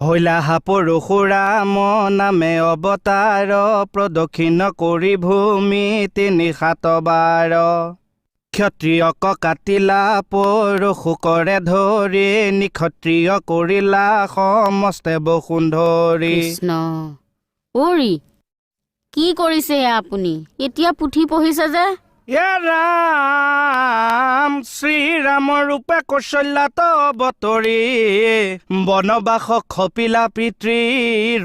হৈলাহা পৰশুৰাম নামে অৱতাৰ প্ৰদক্ষিণ কৰি ভূমি ৩৭ বাৰ ক্ষত্ৰিয়ক কাটিলা পৰশু কৰে ধৰি নিক্ষত্ৰিয় কৰিলা সমস্তে বসুন্ধৰি কৃষ্ণ অৰি কি কৰিছে আপুনি এতিয়া পুথি পঢ়িছে যে ৰাম শ্ৰীৰামৰ ৰূপে কৌশল্যাত অৱতৰি বনবাস খপিলা পিতৃ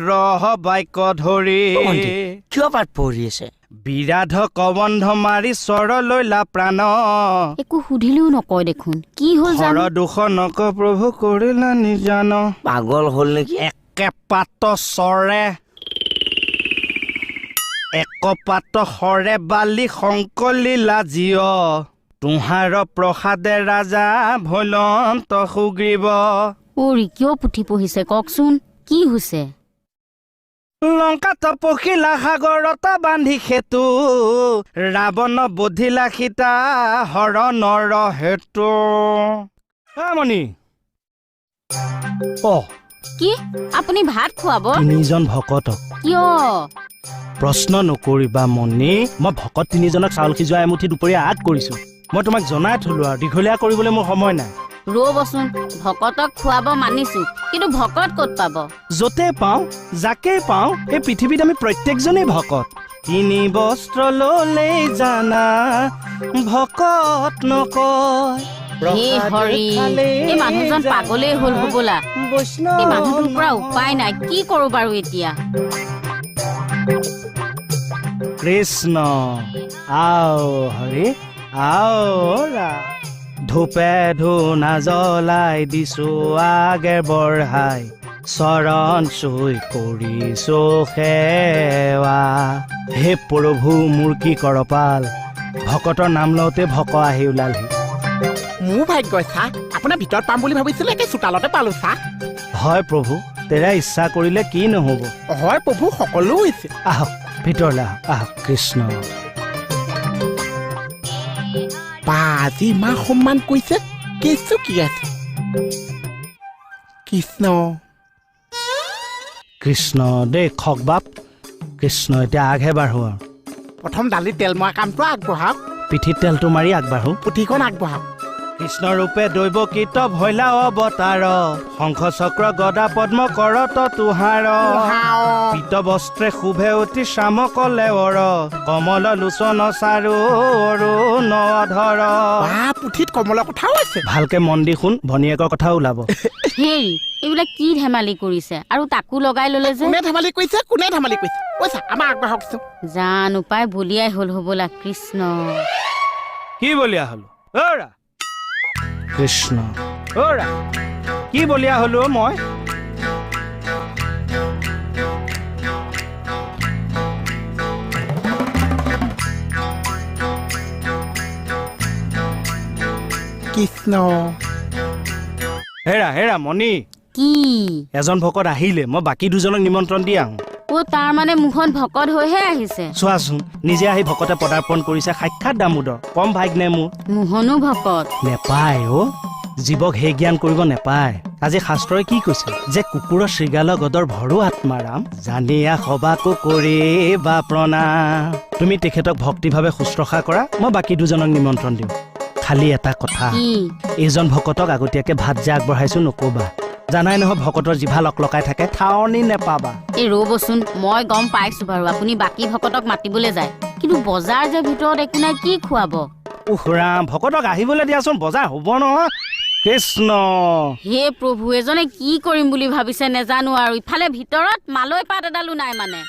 ৰহ বাক্য ধৰি কিয় পাঠ পঢ়ি আছে বিৰাধ কবন্ধ মাৰি স্বৰ লৈলা প্ৰাণ একো সুধিলেও নকয় দেখোন কি হ'ল হৰ দুখ নক প্ৰভু কৰিলা নিজান পাগল হ'ল নেকি একে পাত চৰে একপাত হৰে বালি শংকলীলা জীয় তোহাৰ প্ৰসাদে ৰাজা ভৈলন্ত সুগ্ৰীৱ অৰি কিয় পুথি পঢ়িছে কওকচোন কি হৈছে লংকাত পখিলা সাগৰত বান্ধি সেতু ৰাৱণ বধিলা সীতা হৰণৰ হেতু মণি কি আপুনি ভাত খুৱাব ৩জন ভকতক কিয় প্ৰশ্ন নকৰিবা মণি মই ভকত ৩জনক চাউল সিজোৱা এমুঠি দুপৰীয়া আগ কৰিছো মই তোমাক জনাই থলো আৰু দীঘলীয়া কৰিবলৈ মোৰ সময় নাই ৰ'বচোন ভকতক খুৱাব মানিছো কিন্তু ভকত ক'ত পাব য'তে পাওঁ যাকে পাওঁ এই পৃথিৱীত আমি প্ৰত্যেকজনেই ভকত ৩ বস্ত্ৰ ল'লেই জানা ভকত নকয় হে হৰি এই মানুহজন পাগলেই হ'ল হ'বলা এই মানুহটোৰ পৰা উপায় নাই কি কৰো বাৰু এতিয়া কৃষ্ণ আও হৰি আও ধূপে ধূনা জ্বলাই দিছো আগে বঢ়াই চৰণ চুই কৰিছো সেৱা হে প্ৰভু মোৰ কি কৰপাল ভকতৰ নাম লওঁতে ভক আহি ওলালহি মোৰ ভাগ্য চাহ আপোনাৰ ভিতৰত পাম বুলি ভাবিছিলে একে চোতালতে পালো চাহ হয় প্ৰভু তেৰা ইচ্ছা কৰিলে কি নহ'ব হয় প্ৰভু সকলো হৈছে আহক ভিতৰলৈ আহক কৃষ্ণ বা আজি মা সন্মান কৰিছে কেছটো কি আছে কৃষ্ণ কৃষ্ণ দেই খক বাপ কৃষ্ণ এতিয়া আগহে বাঢ়ো আৰু প্ৰথম দালিত তেল মৰা কামটো আগবঢ়াওক পিঠিত তেলটো মাৰি আগবাঢ়ো পুথিখন আগবঢ়াওক কৃষ্ণ ৰূপে দৈৱকীত ভৈলা অৱতাৰ শংখ চক্ৰ গদা পদ্ম কৰত তুহাৰ পীত বস্ত্ৰে শুভে অতি শ্যামকলে অৰ কমল লোচন চাৰু অৰুণ ধৰ বা পুথিত কমলৰ কথাও আছে ভালকে মন দি শুন ভনীয়েকৰ কথা ওলাব হেৰি এইবিলাক কি ধেমালি কৰিছে আৰু তাকো লগাই ললে যে কোনে ধেমালি কৰিছে কৈছা আমাৰ আগবাঢ়কচোন জানো পাই বলিয়াই হ'ল হ'বলা কৃষ্ণ কি বলিয়া হলো অৰা কৃষ্ণ অৰা কি বলিয়া হলো মই কৃষ্ণ হেৰা মণি কি এজন ভকত আহিলে মই বাকী দুজনক নিমন্ত্ৰণ দি আহোঁ তাৰ মানে মুখন ভকত হৈহে আহিছে চোৱাচোন নিজে আহি ভকতে পদাৰ্পণ কৰিছে সাক্ষাৎ দামোদৰ কম ভাগ্নে মোৰ মোহনো ভকত নেপায় জীৱক সেই জ্ঞান কৰিব নেপায় আজি শাস্ত্ৰই কি কৈছে যে কুকুৰৰ শৃগাল গদৰ ভৰো আত্মাৰাম জানিয়া সবাকো কৰি বা প্ৰণাম তুমি তেখেতক ভক্তিভাৱে শুশ্ৰূষা কৰা মই বাকী দুজনক নিমন্ত্ৰণ দিওঁ খালি এটা কথা এইজন ভকতক আগতীয়াকে ভাত যে আগবঢ়াইছো নকবা জানাই নহয় ভকতৰ জিভা লকলকাই থাকে ঠাৱনি নেপাবা এই ৰ'বচোন মই গম পাইছো বাৰু আপুনি বাকী ভকতক মাতিবলৈ যায় কিন্তু বজাৰ যে ভিতৰত একো নাই কি খুৱাব ৰাম ভকতক আহিবলৈ দিয়াচোন বজাৰ হ'ব নহয় কৃষ্ণ হে প্ৰভু এজনে কি কৰিম বুলি ভাবিছে নেজানো আৰু ইফালে ভিতৰত মালৈ পাত এডালো নাই মানে